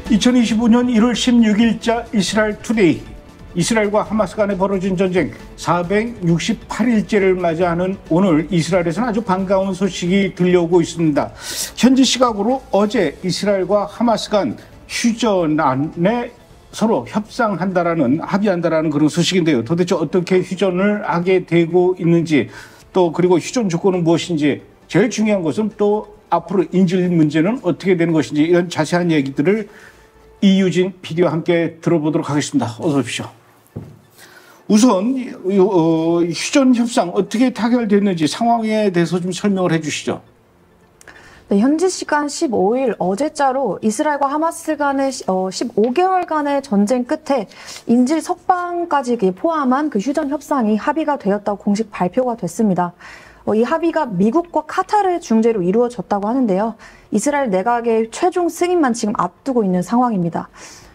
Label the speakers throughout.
Speaker 1: (2025년 1월 16일자) 이스라엘 투데이. 이스라엘과 하마스 간에 벌어진 전쟁 468일째를 맞이하는 오늘 이스라엘에서는 아주 반가운 소식이 들려오고 있습니다. 현지 시각으로 어제 이스라엘과 하마스 간 휴전안에 서로 합의한다라는 그런 소식인데요. 도대체 어떻게 휴전을 하게 되고 있는지, 또 그리고 휴전 조건은 무엇인지, 제일 중요한 것은 또 앞으로 인질 문제는 어떻게 되는 것인지, 이런 자세한 얘기들을 이유진 PD와 함께 들어보도록 하겠습니다. 어서 오십시오. 우선 휴전 협상 어떻게 타결됐는지 상황에 대해서 좀 설명을 해 주시죠.
Speaker 2: 네, 현지 시간 15일 어제자로 이스라엘과 하마스 간의 15개월간의 전쟁 끝에 인질 석방까지 포함한 그 휴전 협상이 합의가 되었다고 공식 발표가 됐습니다. 이 합의가 미국과 카타르의 중재로 이루어졌다고 하는데요. 이스라엘 내각의 최종 승인만 지금 앞두고 있는 상황입니다.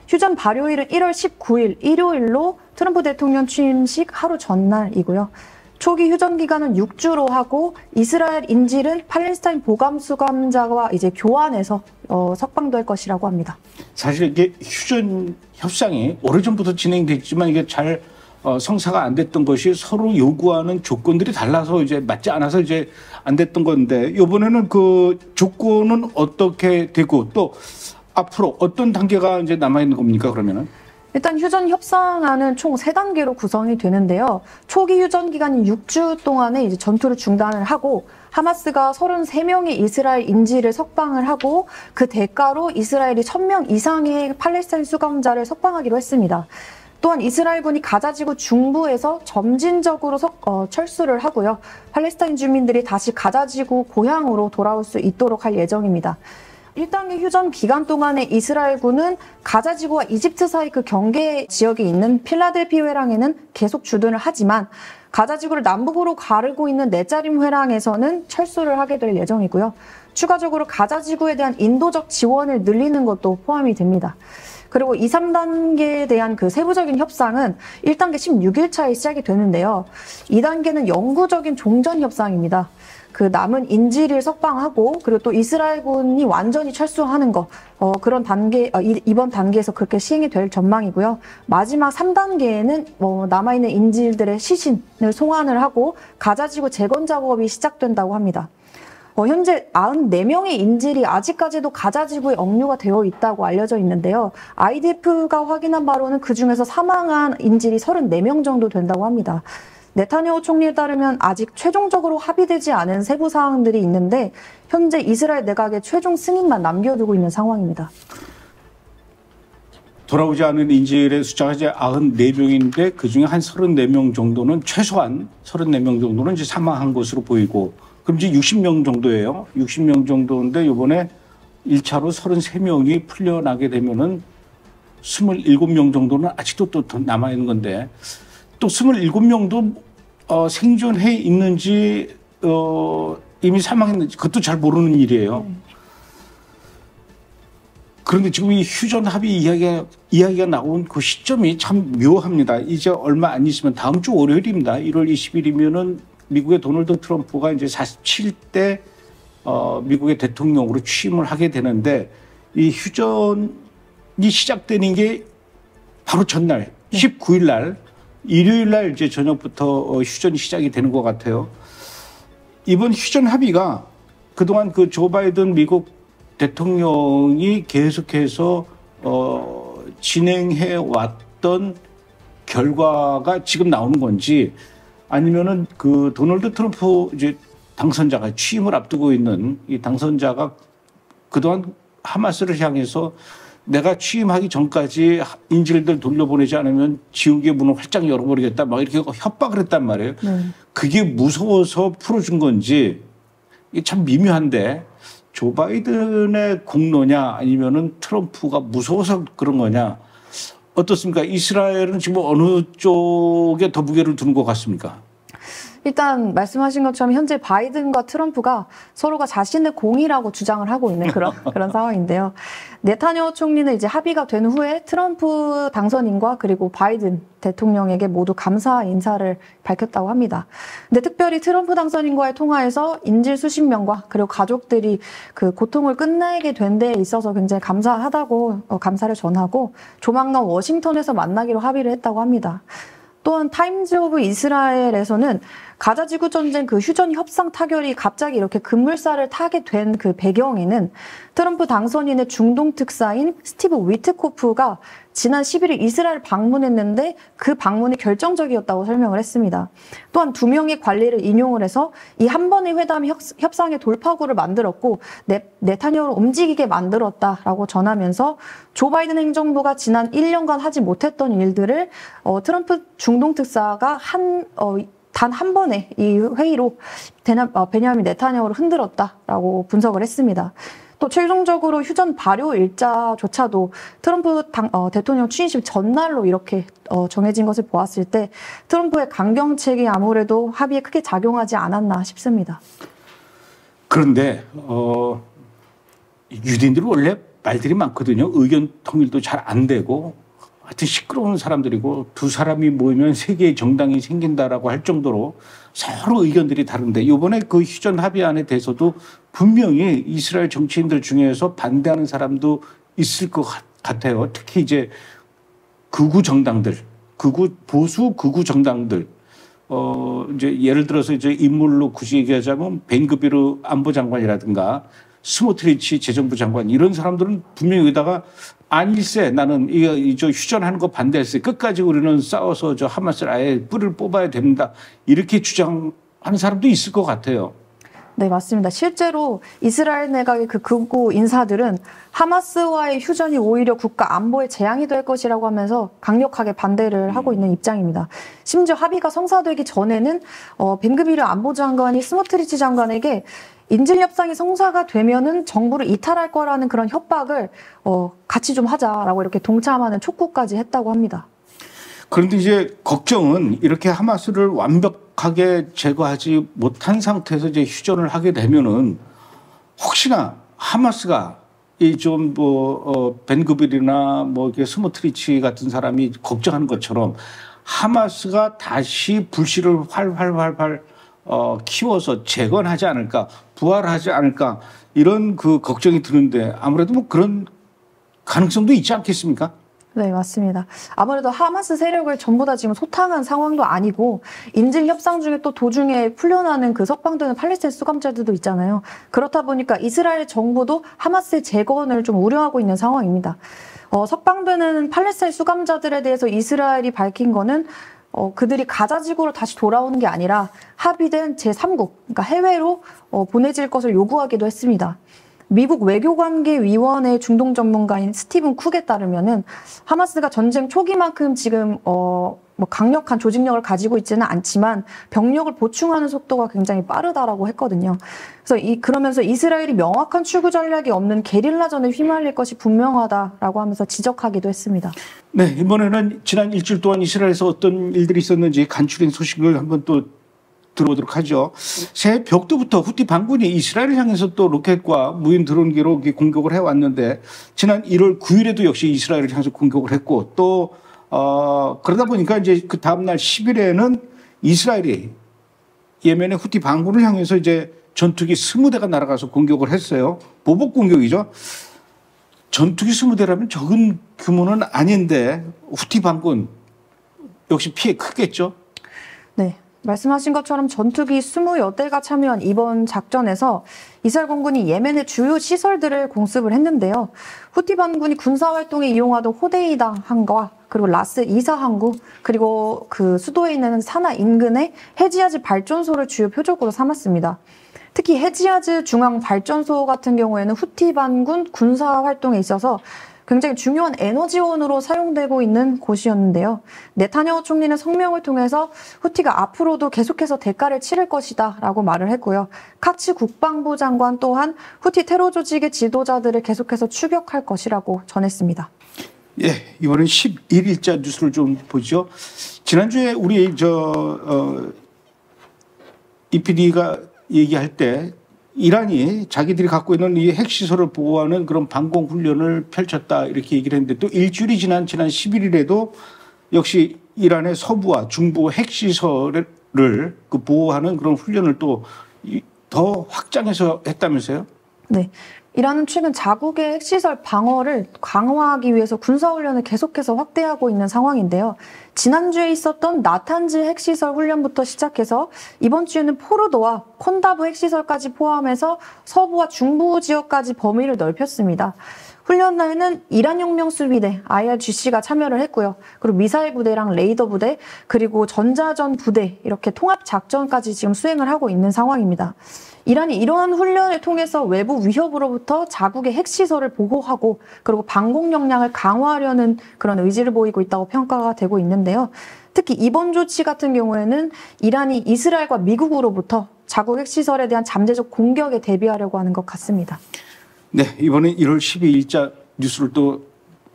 Speaker 2: 휴전 발효일은 1월 19일 일요일로 트럼프 대통령 취임식 하루 전날이고요. 초기 휴전 기간은 6주로 하고 이스라엘 인질은 팔레스타인 보감 수감자와 이제 교환해서 석방될 것이라고 합니다.
Speaker 1: 사실 이게 휴전 협상이 오래전부터 진행됐지만 이게 잘 성사가 안 됐던 것이 서로 요구하는 조건들이 달라서 이제 맞지 않아서 이제 안 됐던 건데, 이번에는 그 조건은 어떻게 되고 또 앞으로 어떤 단계가 이제 남아 있는 겁니까, 그러면은?
Speaker 2: 일단 휴전 협상안은 총 3단계로 구성이 되는데요. 초기 휴전 기간인 6주 동안에 이제 전투를 중단을 하고 하마스가 33명의 이스라엘 인질을 석방을 하고 그 대가로 이스라엘이 1000명 이상의 팔레스타인 수감자를 석방하기로 했습니다. 또한 이스라엘군이 가자지구 중부에서 점진적으로 철수를 하고요. 팔레스타인 주민들이 다시 가자지구 고향으로 돌아올 수 있도록 할 예정입니다. 1단계 휴전 기간 동안에 이스라엘군은 가자지구와 이집트 사이 그 경계 지역에 있는 필라델피 회랑에는 계속 주둔을 하지만 가자지구를 남북으로 가르고 있는 네자림 회랑에서는 철수를 하게 될 예정이고요. 추가적으로 가자지구에 대한 인도적 지원을 늘리는 것도 포함이 됩니다. 그리고 2, 3단계에 대한 그 세부적인 협상은 1단계 16일차에 시작이 되는데요. 2단계는 영구적인 종전 협상입니다. 그 남은 인질을 석방하고 그리고 또 이스라엘군이 완전히 철수하는 거, 그런 단계, 이번 단계에서 그렇게 시행이 될 전망이고요. 마지막 3단계에는 남아있는 인질들의 시신을 송환을 하고 가자지구 재건 작업이 시작된다고 합니다. 현재 94명의 인질이 아직까지도 가자지구에 억류가 되어 있다고 알려져 있는데요. IDF가 확인한 바로는 그중에서 사망한 인질이 34명 정도 된다고 합니다. 네타냐후 총리에 따르면 아직 최종적으로 합의되지 않은 세부 사항들이 있는데 현재 이스라엘 내각의 최종 승인만 남겨두고 있는 상황입니다.
Speaker 1: 돌아오지 않은 인질의 숫자가 이제 94명인데 그중에 한 34명 정도는, 최소한 34명 정도는 이제 사망한 것으로 보이고, 그럼 이제 60명 정도예요. 60명 정도인데 이번에 1차로 33명이 풀려나게 되면은 27명 정도는 아직도 또 남아있는 건데, 또 27명도 생존해 있는지 이미 사망했는지 그것도 잘 모르는 일이에요. 그런데 지금 이 휴전 합의 이야기가 나온 그 시점이 참 묘합니다. 이제 얼마 안 있으면 다음 주 월요일입니다. 1월 20일이면은 미국의 도널드 트럼프가 이제 47대 미국의 대통령으로 취임을 하게 되는데, 이 휴전이 시작되는 게 바로 전날 19일 날, 일요일 날 이제 저녁부터 휴전이 시작이 되는 것 같아요. 이번 휴전 합의가 그동안 그 조 바이든 미국 대통령이 계속해서 진행해 왔던 결과가 지금 나오는 건지, 아니면은 그 도널드 트럼프 이제 당선자가 취임을 앞두고 있는 이 당선자가 그동안 하마스를 향해서 내가 취임하기 전까지 인질들 돌려보내지 않으면 지옥의 문을 활짝 열어버리겠다, 막 이렇게 협박을 했단 말이에요. 그게 무서워서 풀어준 건지, 이게 참 미묘한데, 조 바이든의 공로냐 아니면은 트럼프가 무서워서 그런 거냐, 어떻습니까? 이스라엘은 지금 어느 쪽에 더 무게를 두는 것 같습니까?
Speaker 2: 일단 말씀하신 것처럼 현재 바이든과 트럼프가 서로가 자신의 공이라고 주장을 하고 있는 그런 상황인데요. 네타냐후 총리는 이제 합의가 된 후에 트럼프 당선인과 그리고 바이든 대통령에게 모두 감사 인사를 밝혔다고 합니다. 근데 특별히 트럼프 당선인과의 통화에서 인질 수십 명과 그리고 가족들이 그 고통을 끝내게 된 데 있어서 굉장히 감사하다고 감사를 전하고 조만간 워싱턴에서 만나기로 합의를 했다고 합니다. 또한 타임즈 오브 이스라엘에서는 가자 지구 전쟁 그 휴전 협상 타결이 갑자기 이렇게 급물살을 타게 된 그 배경에는 트럼프 당선인의 중동 특사인 스티브 위트코프가 지난 11일 이스라엘 방문했는데 그 방문이 결정적이었다고 설명을 했습니다. 또한 두 명의 관리를 인용을 해서 이 한 번의 회담이 협상의 돌파구를 만들었고 네타냐후를 움직이게 만들었다라고 전하면서 조 바이든 행정부가 지난 1년간 하지 못했던 일들을 트럼프 중동 특사가 단 한 번의 이 회의로 베냐민 네타냐후를 흔들었다라고 분석을 했습니다. 또 최종적으로 휴전 발효 일자조차도 트럼프 대통령 취임식 전날로 이렇게 정해진 것을 보았을 때 트럼프의 강경책이 아무래도 합의에 크게 작용하지 않았나 싶습니다.
Speaker 1: 그런데 유대인들은 원래 말들이 많거든요. 의견 통일도 잘 안 되고 하여튼 시끄러운 사람들이고 두 사람이 모이면 세 개의 정당이 생긴다라고 할 정도로 서로 의견들이 다른데 이번에 그 휴전 합의안에 대해서도 분명히 이스라엘 정치인들 중에서 반대하는 사람도 있을 것 같아요. 특히 이제 극우 정당들, 보수 극우 정당들. 이제 예를 들어서 이제 인물로 굳이 얘기하자면 벤그비르 안보장관이라든가 스모트리치 재정부 장관 이런 사람들은 분명히 여기다가 아닐세 나는 이거 휴전하는 거 반대할세 끝까지 우리는 싸워서 저 하마스를 아예 뿔을 뽑아야 됩니다 이렇게 주장하는 사람도 있을 것 같아요.
Speaker 2: 네, 맞습니다. 실제로 이스라엘 내각의 그 극우 인사들은 하마스와의 휴전이 오히려 국가 안보에 재앙이 될 것이라고 하면서 강력하게 반대를 하고 있는 입장입니다. 심지어 합의가 성사되기 전에는 벤그비르 안보장관이 스모트리치 장관에게 인질 협상이 성사가 되면은 정부를 이탈할 거라는 그런 협박을 같이 좀 하자라고 이렇게 동참하는 촉구까지 했다고 합니다.
Speaker 1: 그런데 이제 걱정은 이렇게 하마스를 완벽하게 제거하지 못한 상태에서 이제 휴전을 하게 되면은 혹시나 하마스가 이 좀 벤그빌이나 스모트리치 같은 사람이 걱정하는 것처럼 하마스가 다시 불씨를 활활 키워서 재건하지 않을까, 부활하지 않을까 이런 그 걱정이 드는데 아무래도 그런 가능성도 있지 않겠습니까?
Speaker 2: 네, 맞습니다. 아무래도 하마스 세력을 전부 다 지금 소탕한 상황도 아니고 인질 협상 중에 또 도중에 풀려나는 그 석방되는 팔레스타인 수감자들도 있잖아요. 그렇다 보니까 이스라엘 정부도 하마스의 재건을 좀 우려하고 있는 상황입니다. 석방되는 팔레스타인 수감자들에 대해서 이스라엘이 밝힌 거는 그들이 가자 지구로 다시 돌아오는 게 아니라 합의된 제3국, 그러니까 해외로 보내질 것을 요구하기도 했습니다. 미국 외교관계위원회 중동 전문가인 스티븐 쿡에 따르면은 하마스가 전쟁 초기만큼 지금 강력한 조직력을 가지고 있지는 않지만 병력을 보충하는 속도가 굉장히 빠르다라고 했거든요. 그래서 그러면서 이스라엘이 명확한 출구 전략이 없는 게릴라전에 휘말릴 것이 분명하다라고 하면서 지적하기도 했습니다.
Speaker 1: 네, 이번에는 지난 일주일 동안 이스라엘에서 어떤 일들이 있었는지 간추린 소식을 한번 또 들어보도록 하죠. 새해 벽두부터 후티 반군이 이스라엘을 향해서 또 로켓과 무인 드론기로 공격을 해왔는데 지난 1월 9일에도 역시 이스라엘을 향해서 공격을 했고 또 그러다 보니까 이제 그 다음날 10일에는 이스라엘이 예멘의 후티 반군을 향해서 이제 전투기 20대가 날아가서 공격을 했어요. 보복 공격이죠. 전투기 20대라면 적은 규모는 아닌데 후티 반군 역시 피해 크겠죠?
Speaker 2: 네. 말씀하신 것처럼 전투기 20여 대가 참여한 이번 작전에서 이스라엘 공군이 예멘의 주요 시설들을 공습을 했는데요. 후티 반군이 군사활동에 이용하던 호데이다 항과 그리고 라스 2사 항구 그리고 그 수도에 있는 사나 인근의 헤지야즈 발전소를 주요 표적으로 삼았습니다. 특히 헤지야즈 중앙 발전소 같은 경우에는 후티 반군 군사활동에 있어서 굉장히 중요한 에너지원으로 사용되고 있는 곳이었는데요. 네타냐후 총리는 성명을 통해서 후티가 앞으로도 계속해서 대가를 치를 것이다 라고 말을 했고요. 카치 국방부 장관 또한 후티 테러 조직의 지도자들을 계속해서 추격할 것이라고 전했습니다.
Speaker 1: 예, 이번엔 11일자 뉴스를 좀 보죠. 지난주에 우리 이 PD가 얘기할 때 이란이 자기들이 갖고 있는 이 핵시설을 보호하는 그런 방공 훈련을 펼쳤다 이렇게 얘기를 했는데 또 일주일이 지난 11일에도 역시 이란의 서부와 중부 핵시설을 그 보호하는 그런 훈련을 또 더 확장해서 했다면서요?
Speaker 2: 네. 이란은 최근 자국의 핵시설 방어를 강화하기 위해서 군사훈련을 계속해서 확대하고 있는 상황인데요. 지난주에 있었던 나탄즈 핵시설 훈련부터 시작해서 이번 주에는 포르도와 콘다브 핵시설까지 포함해서 서부와 중부 지역까지 범위를 넓혔습니다. 훈련에는 이란혁명수비대 IRGC가 참여를 했고요. 그리고 미사일 부대랑 레이더 부대, 그리고 전자전 부대 이렇게 통합 작전까지 지금 수행을 하고 있는 상황입니다. 이란이 이러한 훈련을 통해서 외부 위협으로부터 자국의 핵시설을 보호하고 그리고 방공 역량을 강화하려는 그런 의지를 보이고 있다고 평가가 되고 있는데요. 특히 이번 조치 같은 경우에는 이란이 이스라엘과 미국으로부터 자국 핵시설에 대한 잠재적 공격에 대비하려고 하는 것 같습니다.
Speaker 1: 네, 이번에 1월 12일자 뉴스를 또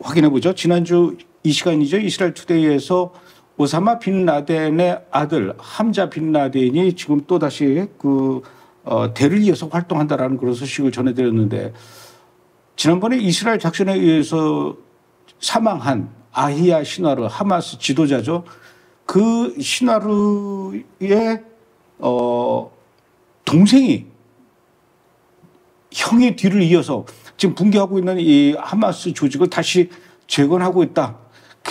Speaker 1: 확인해 보죠. 지난주 이 시간이죠. 이스라엘 투데이에서 오사마 빈 라덴의 아들 함자 빈 라덴이 지금 또 다시 대를 이어서 활동한다라는 그런 소식을 전해드렸는데 지난번에 이스라엘 작전에 의해서 사망한 아히야 시나르 하마스 지도자죠. 그 시나르의 동생이 형의 뒤를 이어서 지금 붕괴하고 있는 이 하마스 조직을 다시 재건하고 있다.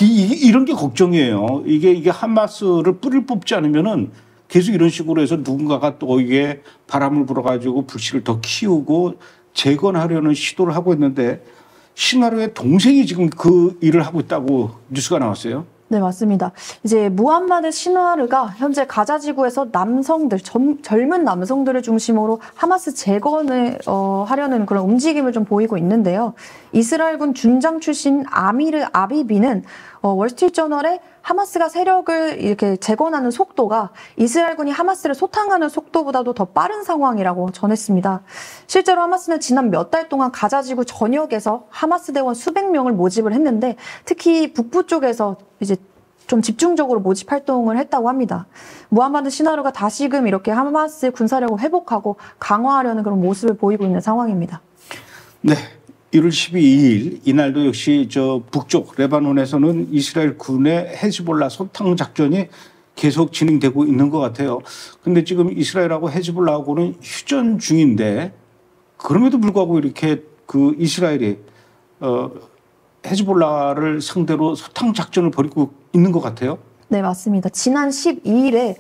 Speaker 1: 이런 게 걱정이에요. 이게 하마스를 뿌리를 뽑지 않으면은 계속 이런 식으로 해서 누군가가 또 이게 바람을 불어가지고 불씨를 더 키우고 재건하려는 시도를 하고 있는데 시나르의 동생이 지금 그 일을 하고 있다고 뉴스가 나왔어요.
Speaker 2: 네, 맞습니다. 이제 무함마드 시나르가 현재 가자 지구에서 젊은 남성들을 중심으로 하마스 재건을 하려는 그런 움직임을 좀 보이고 있는데요. 이스라엘군 준장 출신 아미르 아비비는 월스트리트저널에 하마스가 세력을 이렇게 재건하는 속도가 이스라엘군이 하마스를 소탕하는 속도보다도 더 빠른 상황이라고 전했습니다. 실제로 하마스는 지난 몇 달 동안 가자 지구 전역에서 하마스 대원 수백 명을 모집을 했는데 특히 북부 쪽에서 이제 좀 집중적으로 모집 활동을 했다고 합니다. 무함마드 시나르가 다시금 이렇게 하마스의 군사력을 회복하고 강화하려는 그런 모습을 보이고 있는 상황입니다.
Speaker 1: 네. 1월 12일 이날도 역시 북쪽 레바논에서는 이스라엘 군의 헤즈볼라 소탕 작전이 계속 진행되고 있는 것 같아요. 근데 지금 이스라엘하고 헤즈볼라하고는 휴전 중인데 그럼에도 불구하고 이렇게 이스라엘이 헤즈볼라를 상대로 소탕 작전을 벌이고 있는 것 같아요.
Speaker 2: 네, 맞습니다. 지난 12일에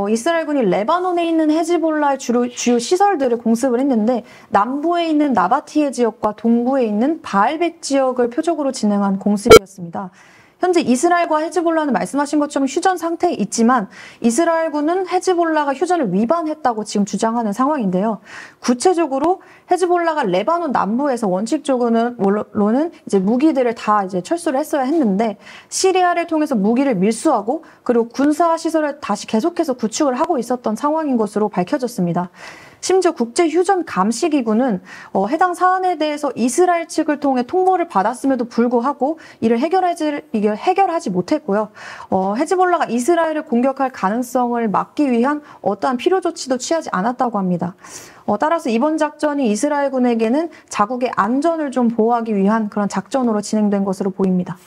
Speaker 2: 이스라엘군이 레바논에 있는 헤즈볼라의 주요 시설들을 공습을 했는데 남부에 있는 나바티에 지역과 동부에 있는 바알벳 지역을 표적으로 진행한 공습이었습니다. 현재 이스라엘과 헤즈볼라는 말씀하신 것처럼 휴전 상태에 있지만 이스라엘군은 헤즈볼라가 휴전을 위반했다고 지금 주장하는 상황인데요. 구체적으로 헤즈볼라가 레바논 남부에서 원칙적으로는 이제 무기들을 다 이제 철수를 했어야 했는데 시리아를 통해서 무기를 밀수하고 그리고 군사 시설을 다시 계속해서 구축을 하고 있었던 상황인 것으로 밝혀졌습니다. 심지어 국제휴전 감시기구는 해당 사안에 대해서 이스라엘 측을 통해 통보를 받았음에도 불구하고 이를 해결하지 못했고요. 헤즈볼라가 이스라엘을 공격할 가능성을 막기 위한 어떠한 필요 조치도 취하지 않았다고 합니다. 따라서 이번 작전이 이스라엘군에게는 자국의 안전을 좀 보호하기 위한 그런 작전으로 진행된 것으로 보입니다.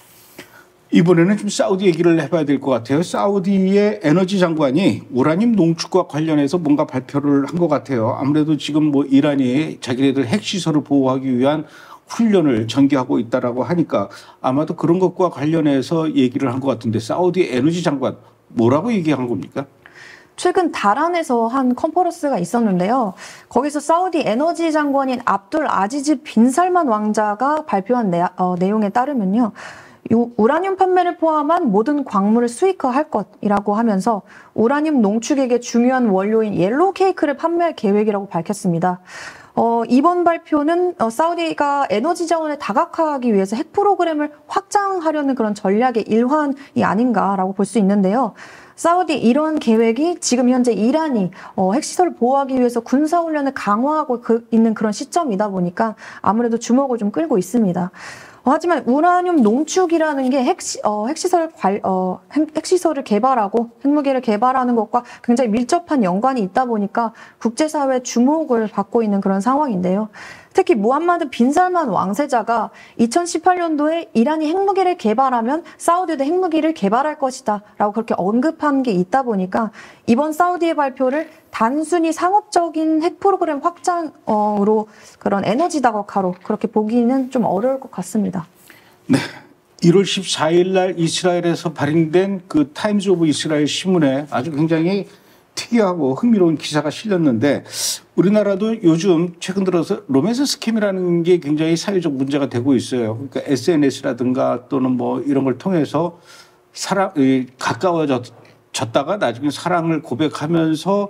Speaker 1: 이번에는 좀 사우디 얘기를 해봐야 될 것 같아요. 사우디의 에너지 장관이 우라늄 농축과 관련해서 뭔가 발표를 한 것 같아요. 아무래도 지금 이란이 자기네들 핵시설을 보호하기 위한 훈련을 전개하고 있다라고 하니까 아마도 그런 것과 관련해서 얘기를 한 것 같은데 사우디 에너지 장관 뭐라고 얘기한 겁니까?
Speaker 2: 최근 다란에서 한 컨퍼런스가 있었는데요. 거기서 사우디 에너지 장관인 압둘 아지즈 빈 살만 왕자가 발표한 내용에 따르면요. 우라늄 판매를 포함한 모든 광물을 수익화할 것이라고 하면서 우라늄 농축액의 중요한 원료인 옐로우 케이크를 판매할 계획이라고 밝혔습니다. 이번 발표는 사우디가 에너지 자원을 다각화하기 위해서 핵 프로그램을 확장하려는 그런 전략의 일환이 아닌가라고 볼 수 있는데요. 사우디 이런 계획이 지금 현재 이란이 핵시설을 보호하기 위해서 군사훈련을 강화하고 있는 그런 시점이다 보니까 아무래도 주목을 좀 끌고 있습니다. 하지만 우라늄 농축이라는 게 핵시설을 개발하고 핵무기를 개발하는 것과 굉장히 밀접한 연관이 있다 보니까 국제사회의 주목을 받고 있는 그런 상황인데요. 특히 무함마드 빈 살만 왕세자가 2018년도에 이란이 핵무기를 개발하면 사우디도 핵무기를 개발할 것이다 라고 그렇게 언급한 게 있다 보니까 이번 사우디의 발표를 단순히 상업적인 핵 프로그램 확장으로 그런 에너지 다각화로 그렇게 보기는 좀 어려울 것 같습니다.
Speaker 1: 네. 1월 14일 날 이스라엘에서 발행된 그 타임즈 오브 이스라엘 신문에 아주 굉장히 특이하고 흥미로운 기사가 실렸는데 우리나라도 요즘 최근 들어서 로맨스 스캠이라는 게 굉장히 사회적 문제가 되고 있어요. 그러니까 SNS라든가 또는 뭐 이런 걸 통해서 가까워졌다가 나중에 사랑을 고백하면서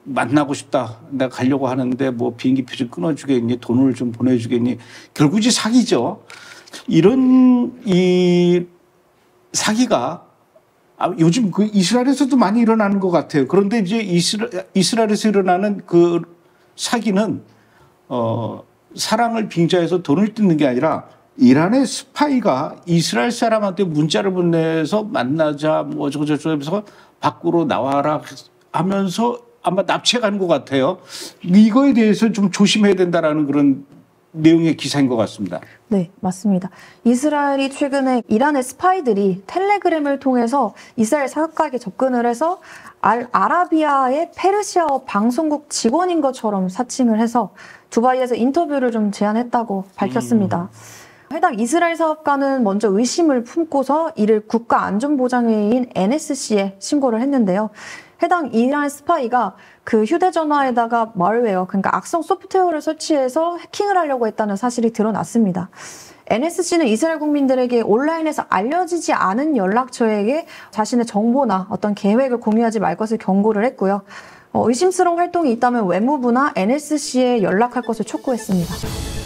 Speaker 1: 만나고 싶다. 내가 가려고 하는데 뭐 비행기표 좀 끊어주겠니? 돈을 좀 보내주겠니? 결국 이제 사기죠. 이런 이 사기가 요즘 그 이스라엘에서도 많이 일어나는 것 같아요. 그런데 이제 이스라엘에서 일어나는 그 사기는 사랑을 빙자해서 돈을 뜯는 게 아니라 이란의 스파이가 이스라엘 사람한테 문자를 보내서 만나자 뭐 어쩌고저쩌고 하면서 밖으로 나와라 하면서 아마 납치해 가는 것 같아요. 이거에 대해서 좀 조심해야 된다라는 그런 내용의 기사인 것 같습니다.
Speaker 2: 네, 맞습니다. 이스라엘이 최근에 이란의 스파이들이 텔레그램을 통해서 이스라엘 사격각에 접근을 해서 아라비아의 페르시아어 방송국 직원인 것처럼 사칭을 해서 두바이에서 인터뷰를 좀 제안했다고 밝혔습니다. 해당 이스라엘 사업가는 먼저 의심을 품고서 이를 국가안전보장회의인 NSC에 신고를 했는데요. 해당 이란 스파이가 그 휴대전화에다가 malware, 그러니까 악성 소프트웨어를 설치해서 해킹을 하려고 했다는 사실이 드러났습니다. NSC는 이스라엘 국민들에게 온라인에서 알려지지 않은 연락처에게 자신의 정보나 어떤 계획을 공유하지 말 것을 경고를 했고요. 의심스러운 활동이 있다면 외무부나 NSC에 연락할 것을 촉구했습니다.